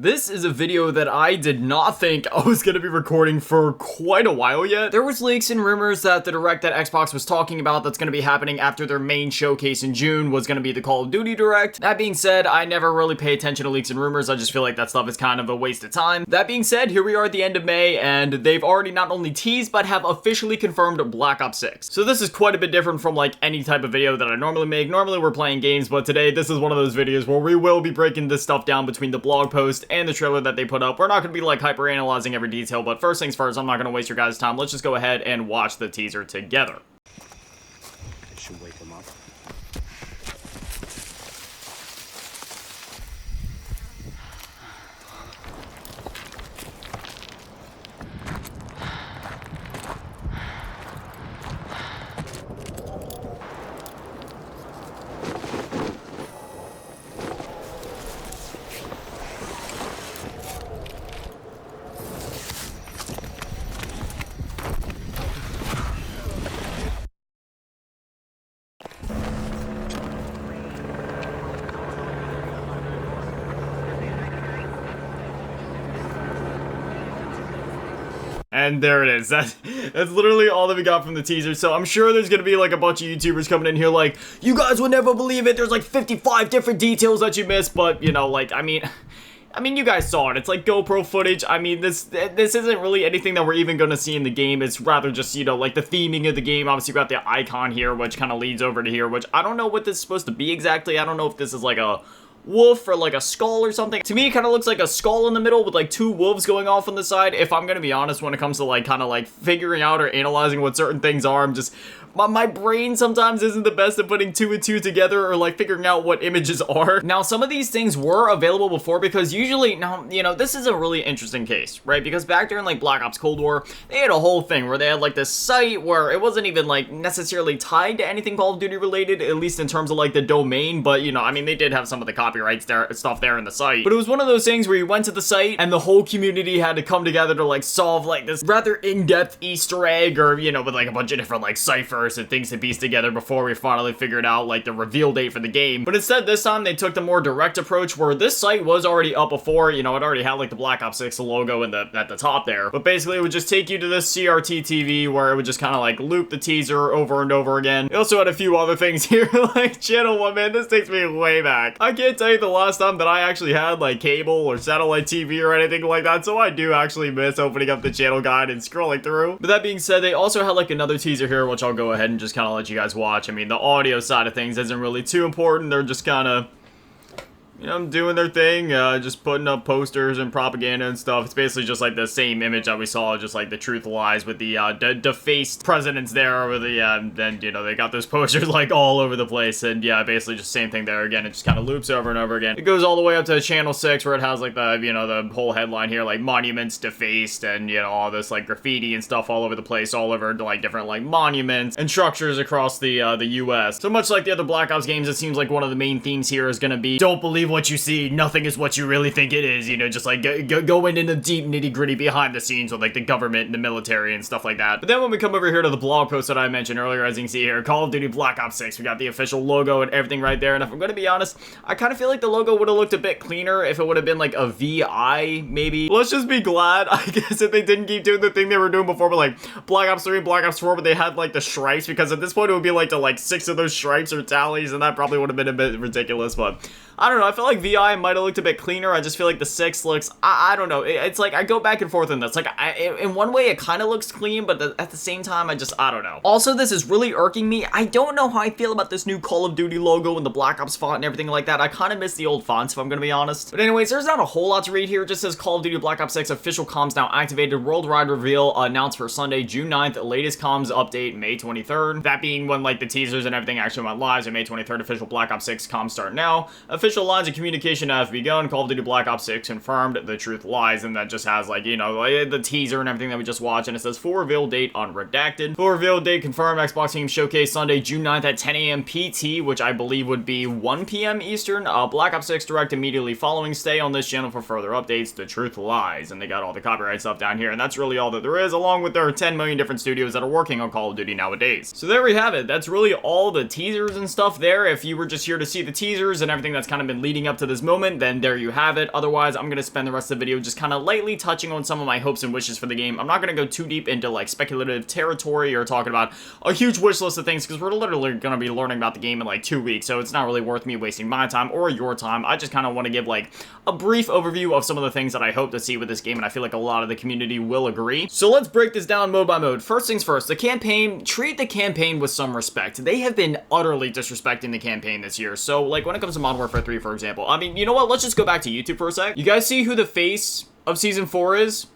This is a video that I did not think I was going to be recording for quite a while yet. There was leaks and rumors that the Direct that Xbox was talking about that's going to be happening after their main showcase in June was going to be the Call of Duty Direct. That being said, I never really pay attention to leaks and rumors. I just feel like that stuff is kind of a waste of time. That being said, here we are at the end of May, and they've already not only teased, but have officially confirmed Black Ops 6. So this is quite a bit different from like any type of video that I normally make. Normally we're playing games, but today this is one of those videos where we will be breaking this stuff down between the blog post and the trailer that they put up. We're not going to be like hyper analyzing every detail, but first things first, I'm not going to waste your guys' time. Let's just go ahead and watch the teaser together. I should wake him up. And there it is. That's literally all that we got from the teaser. So I'm sure there's gonna be like a bunch of YouTubers coming in here like, you guys would never believe it. There's like 55 different details that you missed. But you know, like, I mean, you guys saw it. It's like GoPro footage. I mean, this isn't really anything that we're even gonna see in the game. It's rather just, you know, like the theming of the game. Obviously, you got the icon here, which kind of leads over to here, which I don't know what this is supposed to be exactly. I don't know if this is like a wolf or like a skull or something. To me, it kind of looks like a skull in the middle with like two wolves going off on the side. If I'm gonna be honest, when it comes to like kind of like figuring out or analyzing what certain things are, I'm just my brain sometimes isn't the best at putting two and two together or like figuring out what images are. Now, some of these things were available before because usually, now, you know, this is a really interesting case, right? Because back during like Black Ops Cold War, they had a whole thing where they had like this site where it wasn't even like necessarily tied to anything Call of Duty related, at least in terms of like the domain, but you know, I mean, they did have some of the copyrights there, stuff there in the site. But it was one of those things where you went to the site and the whole community had to come together to like solve like this rather in-depth Easter egg, or you know, with like a bunch of different like ciphers and things to piece together before we finally figured out like the reveal date for the game. But instead this time they took the more direct approach where this site was already up before, you know, it already had like the Black Ops 6 logo in at the top there. But basically it would just take you to this CRT TV where it would just kind of like loop the teaser over and over again. It also had a few other things here like channel 1, man, this takes me way back. I can't tell you the last time that I actually had like cable or satellite TV or anything like that, so I do actually miss opening up the channel guide and scrolling through. But that being said, they also had like another teaser here, which I'll go ahead and just kind of let you guys watch. I mean, the audio side of things isn't really too important. They're just kind of, you know, doing their thing, just putting up posters and propaganda and stuff. It's basically just like the same image that we saw, just like the truth lies with the defaced presidents there, with the, then, you know, they got those posters like all over the place, and yeah, basically just same thing there again. It just kind of loops over and over again. It goes all the way up to channel 6 where it has like the, you know, the whole headline here, like monuments defaced, and, you know, all this like graffiti and stuff all over the place, all over like different like monuments and structures across the US. So much like the other Black Ops games, it seems like one of the main themes here is gonna be, don't believe what you see, nothing is what you really think it is, you know, just like going into the deep nitty-gritty behind the scenes with like the government and the military and stuff like that. But then when we come over here to the blog post that I mentioned earlier, as you can see here, Call of Duty Black Ops 6, we got the official logo and everything right there. And if I'm gonna be honest, I kind of feel like the logo would have looked a bit cleaner if it would have been like a VI, maybe. Let's just be glad, I guess, if they didn't keep doing the thing they were doing before with like Black Ops 3 and Black Ops 4, but they had like the stripes, because at this point it would be like the 6 of those stripes or tallies, and that probably would have been a bit ridiculous. But I don't know, I feel like VI might have looked a bit cleaner. I just feel like the 6 looks, I don't know, it's like, I go back and forth on this. Like, in one way, it kind of looks clean, but at the same time, I don't know. Also, this is really irking me. I don't know how I feel about this new Call of Duty logo and the Black Ops font and everything like that. I kind of miss the old fonts, if I'm gonna be honest. But anyways, there's not a whole lot to read here. It just says Call of Duty Black Ops 6 official comms now activated, worldwide reveal announced for Sunday, June 9th, latest comms update, May 23rd. That being when, like, the teasers and everything actually went live, so May 23rd, official Black Ops 6 comms start now. Official lines of communication have begun. Call of Duty Black Ops 6 confirmed, the truth lies, and that just has, like, you know, like, the teaser and everything that we just watched, and it says full reveal date unredacted. Full reveal date confirmed, Xbox Team Showcase Sunday, June 9th at 10 a.m. PT, which I believe would be 1 p.m. Eastern. Black Ops 6 Direct immediately following. Stay on this channel for further updates. The truth lies, and they got all the copyright stuff down here, and that's really all that there is, along with their 10 million different studios that are working on Call of Duty nowadays. So there we have it. That's really all the teasers and stuff there. If you were just here to see the teasers and everything that's kind of kind of been leading up to this moment, then there you have it. Otherwise, I'm going to spend the rest of the video just kind of lightly touching on some of my hopes and wishes for the game. I'm not going to go too deep into like speculative territory or talking about a huge wish list of things because we're literally going to be learning about the game in like 2 weeks, so it's not really worth me wasting my time or your time. I just kind of want to give like a brief overview of some of the things that I hope to see with this game, and I feel like a lot of the community will agree. So let's break this down mode by mode. First things first, the campaign. Treat the campaign with some respect. They have been utterly disrespecting the campaign this year. So like when it comes to Modern Warfare 3, for example, I mean, you know what? Let's just go back to YouTube for a sec. You guys see who the face of Season 4 is?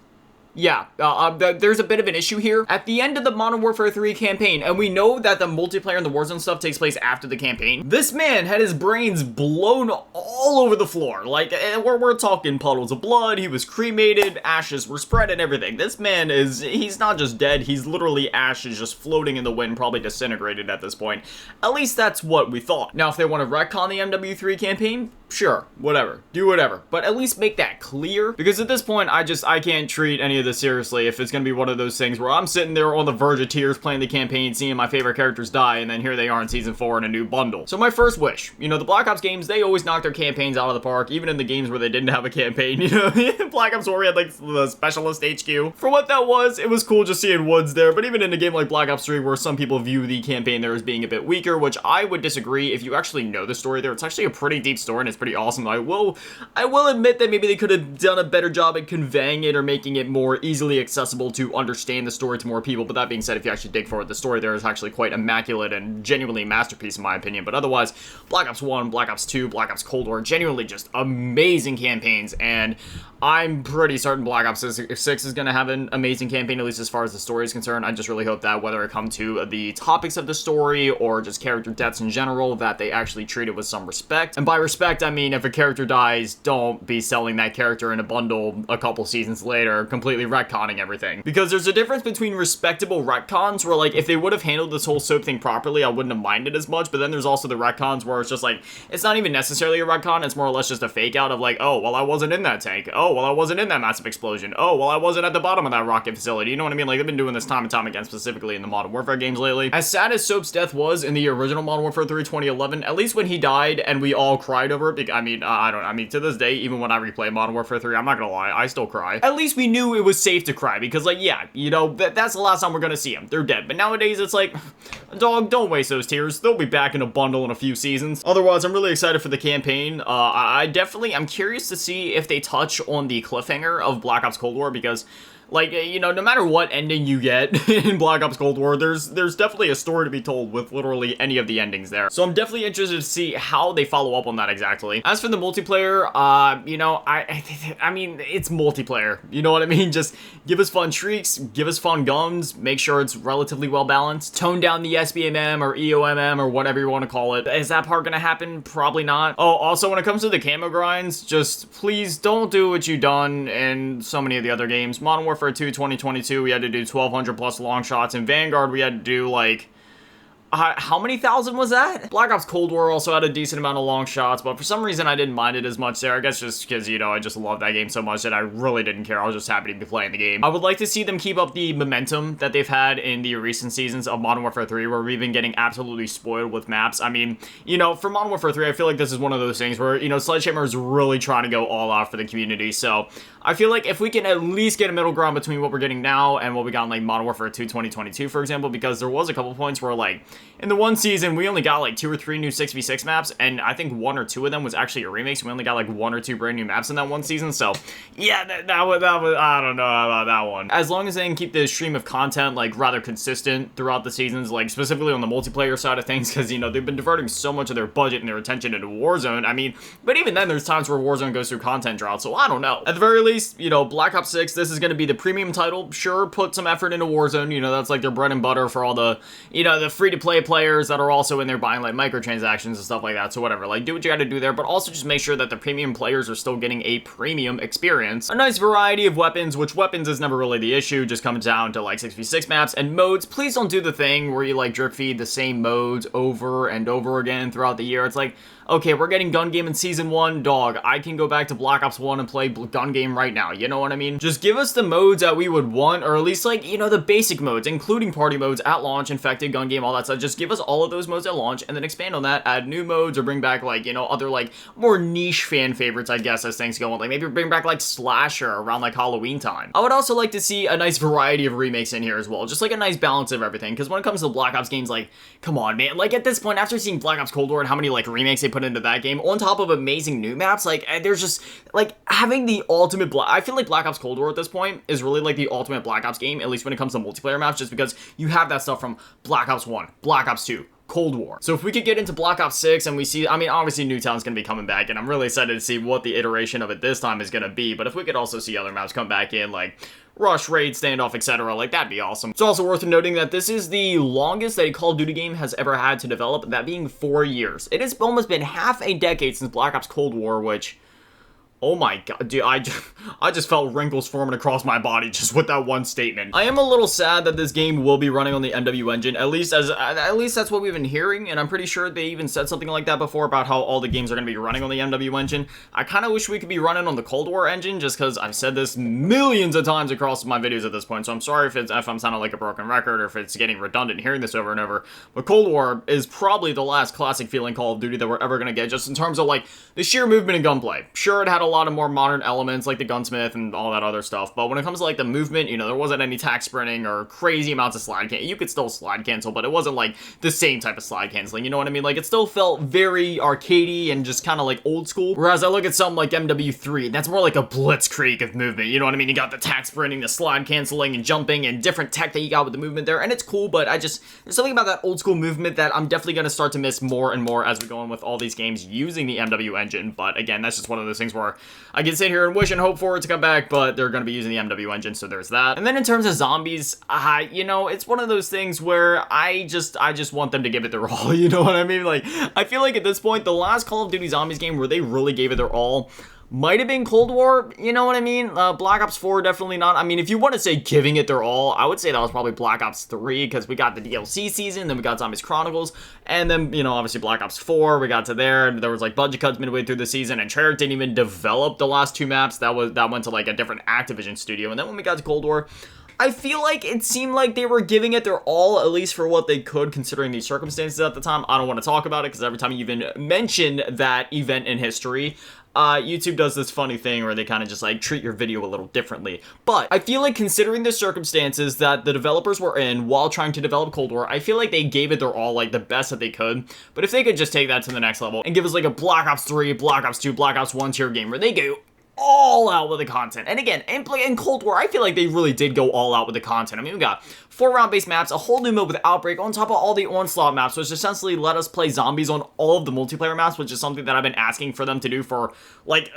Yeah, there's a bit of an issue here. At the end of the Modern Warfare 3 campaign, and we know that the multiplayer and the Warzone stuff takes place after the campaign, this man had his brains blown all over the floor. Like, we're talking puddles of blood, he was cremated, ashes were spread and everything. This man he's not just dead, he's literally ashes just floating in the wind, probably disintegrated at this point. At least that's what we thought. Now, if they want to retcon the MW3 campaign, sure, whatever, do whatever, but at least make that clear, because at this point, I can't treat any of this seriously if it's gonna be one of those things where I'm sitting there on the verge of tears playing the campaign, seeing my favorite characters die, and then here they are in Season 4 in a new bundle. So my first wish, you know, the Black Ops games, they always knock their campaigns out of the park, even in the games where they didn't have a campaign, you know. Black Ops 4, we had like the Specialist HQ. For what that was, it was cool just seeing Woods there, but even in a game like Black Ops 3, where some people view the campaign there as being a bit weaker, which I would disagree. If you actually know the story there, it's actually a pretty deep story, and it's pretty awesome. I will admit that maybe they could have done a better job at conveying it or making it more easily accessible to understand the story to more people. But that being said, if you actually dig for it, the story there is actually quite immaculate and genuinely a masterpiece in my opinion. But otherwise, Black Ops 1, Black Ops 2, Black Ops Cold War, genuinely just amazing campaigns, and I'm pretty certain Black Ops 6 is going to have an amazing campaign, at least as far as the story is concerned. I just really hope that whether it comes to the topics of the story or just character deaths in general, that they actually treat it with some respect. And by respect, I mean if a character dies, don't be selling that character in a bundle a couple seasons later, completely retconning everything. Because there's a difference between respectable retcons, where like if they would have handled this whole soap thing properly, I wouldn't have minded as much, but then there's also the retcons where it's just like, it's not even necessarily a retcon, it's more or less just a fake out of like, oh, well, I wasn't in that tank. Oh, well, I wasn't in that massive explosion. Oh, well, I wasn't at the bottom of that rocket facility. You know what I mean? Like, they've been doing this time and time again, specifically in the Modern Warfare games lately. As sad as Soap's death was in the original Modern Warfare 3 2011, at least when he died and we all cried over it, I mean, to this day, even when I replay Modern Warfare 3, I'm not gonna lie, I still cry. At least we knew it was safe to cry, because, like, yeah, you know, that's the last time we're gonna see them. They're dead. But nowadays, it's like, dog, don't waste those tears. They'll be back in a bundle in a few seasons. Otherwise, I'm really excited for the campaign. I'm curious to see if they touch on the cliffhanger of Black Ops Cold War, because, like, you know, no matter what ending you get in Black Ops Cold War, there's definitely a story to be told with literally any of the endings there. So I'm definitely interested to see how they follow up on that exactly. As for the multiplayer, you know, I mean, it's multiplayer. You know what I mean? Just give us fun streaks, give us fun guns, make sure it's relatively well balanced, tone down the SBMM or EOMM or whatever you want to call it. Is that part gonna happen? Probably not. Oh, also, when it comes to the camo grinds, just please don't do what you've done in so many of the other games. Modern Warfare 2 2022, we had to do 1,200 plus long shots. In Vanguard, we had to do like how many thousand was that? Black Ops Cold War also had a decent amount of long shots, but for some reason I didn't mind it as much there. I guess just because, you know, I just love that game so much that I really didn't care. I was just happy to be playing the game. I would like to see them keep up the momentum that they've had in the recent seasons of Modern Warfare 3, where we've been getting absolutely spoiled with maps. I mean, you know, for Modern Warfare 3, I feel like this is one of those things where, you know, Sledgehammer is really trying to go all out for the community. So I feel like if we can at least get a middle ground between what we're getting now and what we got in like Modern Warfare 2 2022, for example, because there was a couple points where, like, in the one season, we only got like 2 or 3 new 6v6 maps, and I think 1 or 2 of them was actually a remake, so we only got like 1 or 2 brand new maps in that one season. So yeah, that was I don't know about that one. As long as they can keep the stream of content like rather consistent throughout the seasons, like specifically on the multiplayer side of things, because, you know, they've been diverting so much of their budget and their attention into Warzone. I mean, but even then there's times where Warzone goes through content drought, so I don't know. At the very least, you know, Black Ops 6, this is going to be the premium title. Sure, put some effort into Warzone, you know, that's like their bread and butter for all the, you know, the free-to-play players that are also in there buying like microtransactions and stuff like that. So whatever, like, do what you gotta do there, but also just make sure that the premium players are still getting a premium experience. A nice variety of weapons, which weapons is never really the issue, just comes down to like 6v6 maps and modes. Please don't do the thing where you like drip feed the same modes over and over again throughout the year. It's like, okay, we're getting gun game in season 1, dog. I can go back to Black Ops 1 and play gun game right now. You know what I mean? Just give us the modes that we would want, or at least, like, you know, the basic modes, including party modes at launch, infected, gun game, all that stuff. just give us all of those modes at launch and then expand on that, add new modes, or bring back, like, you know, other, like, more niche fan favorites, I guess, as things go on. Like, maybe bring back, like, Slasher around, like, Halloween time. I would also like to see a nice variety of remakes in here as well, just, like, a nice balance of everything, because when it comes to Black Ops games, like, come on, man. Like, at this point, after seeing Black Ops Cold War and how many, like, remakes they put into that game, on top of amazing new maps, like, there's just, like, having the ultimate I feel like Black Ops Cold War at this point is really, like, the ultimate Black Ops game, at least when it comes to multiplayer maps, just because you have that stuff from Black Ops 1, Black Ops 2, Cold War. So if we could get into Black Ops 6 and we see, I mean, obviously Newtown's going to be coming back, and I'm really excited to see what the iteration of it this time is going to be, but if we could also see other maps come back in, like Rush, Raid, Standoff, etc., like, that'd be awesome. It's also worth noting that this is the longest that a Call of Duty game has ever had to develop, that being 4 years. It has almost been half a decade since Black Ops Cold War, which... oh my god, dude, I just felt wrinkles forming across my body just with that one statement. I am a little sad that this game will be running on the MW engine, at least that's what we've been hearing, and I'm pretty sure they even said something like that before about how all the games are going to be running on the MW engine. I kind of wish we could be running on the Cold War engine, just because I've said this millions of times across my videos at this point, so I'm sorry if I'm sounding like a broken record or if it's getting redundant hearing this over and over, but Cold War is probably the last classic feeling Call of Duty that we're ever going to get, just in terms of, like, the sheer movement and gunplay. Sure, it had a lot of more modern elements like the gunsmith and all that other stuff, but when it comes to, like, the movement, you know, there wasn't any tack sprinting or crazy amounts of slide cancel. You could still slide cancel, but it wasn't like the same type of slide canceling, you know what I mean? Like, it still felt very arcadey and just kind of like old school, whereas I look at something like MW3, that's more like a blitzkrieg of movement, you know what I mean? You got the tack sprinting, the slide canceling, and jumping, and different tech that you got with the movement there, and it's cool, but there's something about that old school movement that I'm definitely going to start to miss more and more as we go on with all these games using the MW engine. But again, that's just one of those things where I can sit here and wish and hope for it to come back, but they're going to be using the MW engine, so there's that. And then in terms of zombies, you know, it's one of those things where I just want them to give it their all, you know what I mean? Like, I feel like at this point, the last Call of Duty Zombies game where they really gave it their all might have been Cold War, you know what I mean? Black Ops 4, definitely not. I mean, if you want to say giving it their all, I would say that was probably Black Ops 3, because we got the DLC season, then we got Zombies Chronicles, and then, you know, obviously Black Ops 4, we got to there, and there was, like, budget cuts midway through the season, and Treyarch didn't even develop the last two maps. That went to, like, a different Activision studio, and then when we got to Cold War, I feel like it seemed like they were giving it their all, at least for what they could, considering these circumstances at the time. I don't want to talk about it, because every time you even mention that event in history, YouTube does this funny thing where they kind of just, like, treat your video a little differently. But I feel like, considering the circumstances that the developers were in while trying to develop Cold War, I feel like they gave it their all, like, the best that they could. But if they could just take that to the next level and give us, like, a Black Ops 3, Black Ops 2, Black Ops 1 tier game where they go all out with the content. And again, in Cold War, I feel like they really did go all out with the content. I mean, we got 4 round-based maps, a whole new mode with Outbreak, on top of all the Onslaught maps, which essentially let us play zombies on all of the multiplayer maps, which is something that I've been asking for them to do for, like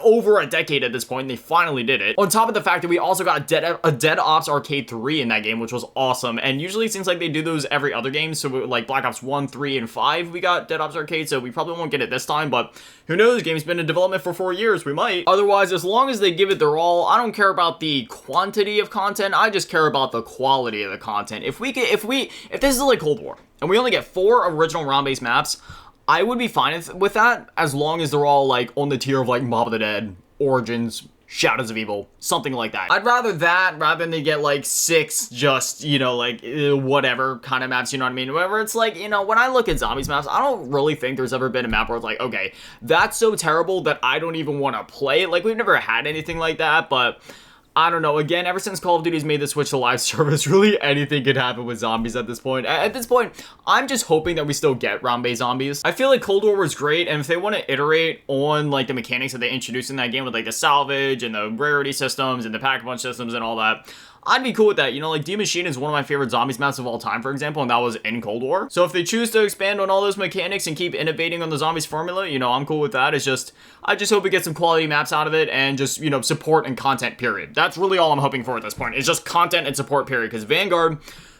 over a decade at this point, and they finally did it. On top of the fact that we also got a Dead Ops Arcade 3 in that game, which was awesome, and usually it seems like they do those every other game, so like Black Ops 1, 3, and 5, we got Dead Ops Arcade, so we probably won't get it this time, but who knows, the game's been in development for 4 years, we might. Otherwise, as long as they give it their all, I don't care about the quantity of content, I just care about the quality of the content. If this is like Cold War, and we only get 4 original round-based maps, I would be fine with that, as long as they're all, like, on the tier of, like, Mob of the Dead, Origins, Shadows of Evil, something like that. I'd rather that, rather than they get, like, 6 just, you know, like, whatever kind of maps, you know what I mean? Wherever it's like, you know, when I look at zombies maps, I don't really think there's ever been a map where it's like, okay, that's so terrible that I don't even want to play it. Like, we've never had anything like that, but I don't know, again, ever since Call of Duty's made the switch to live service, really anything could happen with zombies at this point. At this point, I'm just hoping that we still get round-based zombies. I feel like Cold War was great, and if they want to iterate on, like, the mechanics that they introduced in that game with, like, the salvage and the rarity systems and the pack-a-punch systems and all that, I'd be cool with that. You know, like, D-Machine is one of my favorite zombies maps of all time, for example, and that was in Cold War. So if they choose to expand on all those mechanics and keep innovating on the zombies formula, you know, I'm cool with that. It's just, I just hope we get some quality maps out of it and just, you know, support and content, period. That's really all I'm hoping for at this point. It's just content and support, period, because Vanguard,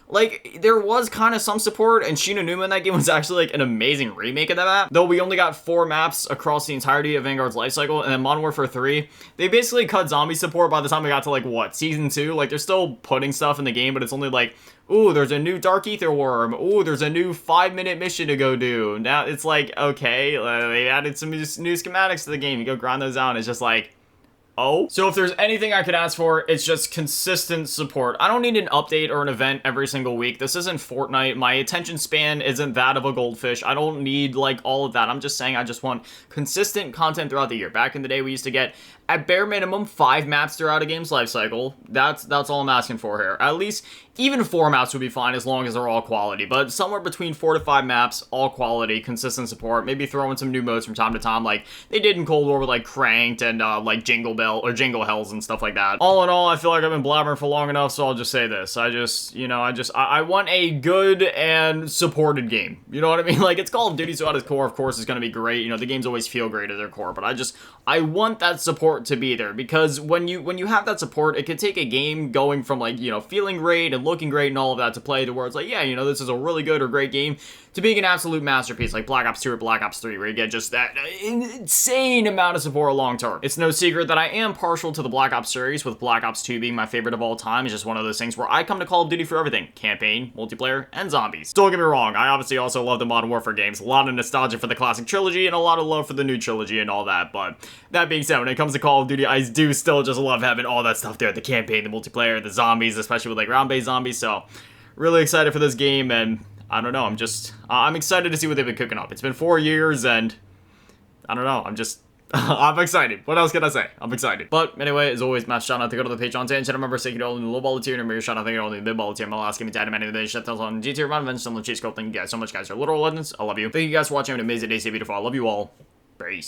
like, there was kind of some support, and Shino Numa in that game was actually, like, an amazing remake of that map. Though we only got 4 maps across the entirety of Vanguard's lifecycle, and then Modern Warfare 3, they basically cut zombie support by the time we got to, like, what, Season 2? Like, they're still putting stuff in the game, but it's only, like, ooh, there's a new Dark Ether Worm. Ooh, there's a new 5-minute mission to go do. Now, it's like, okay, they added some new schematics to the game. You go grind those out, and it's just like, Oh? So if there's anything I could ask for, it's just consistent support. I don't need an update or an event every single week. This isn't Fortnite. My attention span isn't that of a goldfish. I don't need, like, all of that. I'm just saying I just want consistent content throughout the year. Back in the day, we used to get, at bare minimum, 5 maps throughout a game's life cycle. That's all I'm asking for here. At least, even 4 maps would be fine as long as they're all quality. But somewhere between 4 to 5 maps, all quality, consistent support. Maybe throw in some new modes from time to time, like they did in Cold War with, like, Cranked and, like, Jingle Bell, or Jingle Hells and stuff like that. All in all, I feel like I've been blabbering for long enough, so I'll just say this. I want a good and supported game. You know what I mean? Like, it's Call of Duty, so at its core, of course, it's gonna be great. You know, the games always feel great at their core, but I want that support to be there, because when you have that support, it can take a game going from, like, you know, feeling great and looking great and all of that to play to where it's like, yeah, you know, this is a really good or great game, to being an absolute masterpiece like Black Ops 2 or Black Ops 3, where you get just that insane amount of support long term. It's no secret that I am partial to the Black Ops series, with Black Ops 2 being my favorite of all time. It's just one of those things where I come to Call of Duty for everything: campaign, multiplayer, and zombies. Don't get me wrong, I obviously also love the Modern Warfare games, a lot of nostalgia for the classic trilogy, and a lot of love for the new trilogy and all that, but that being said, when it comes to Call of Duty, I do still just love having all that stuff there: the campaign, the multiplayer, the zombies, especially with, like, round-based zombies. So really excited for this game, and I don't know, I'm excited to see what they've been cooking up. It's been 4 years, and I don't know, I'm excited. What else can I say? I'm excited. But anyway, as always, massive shout out to go to the Patreon and channel member, say you all in the low ball tier, and remember shout out to all in the mid ball tier. My last game is Adam, and shut down on G tier, run events, and cheat scope. Thank you guys so much, guys. You're literal legends. I love you. Thank you guys for watching. Have an amazing day. Stay beautiful. I love you all. Peace.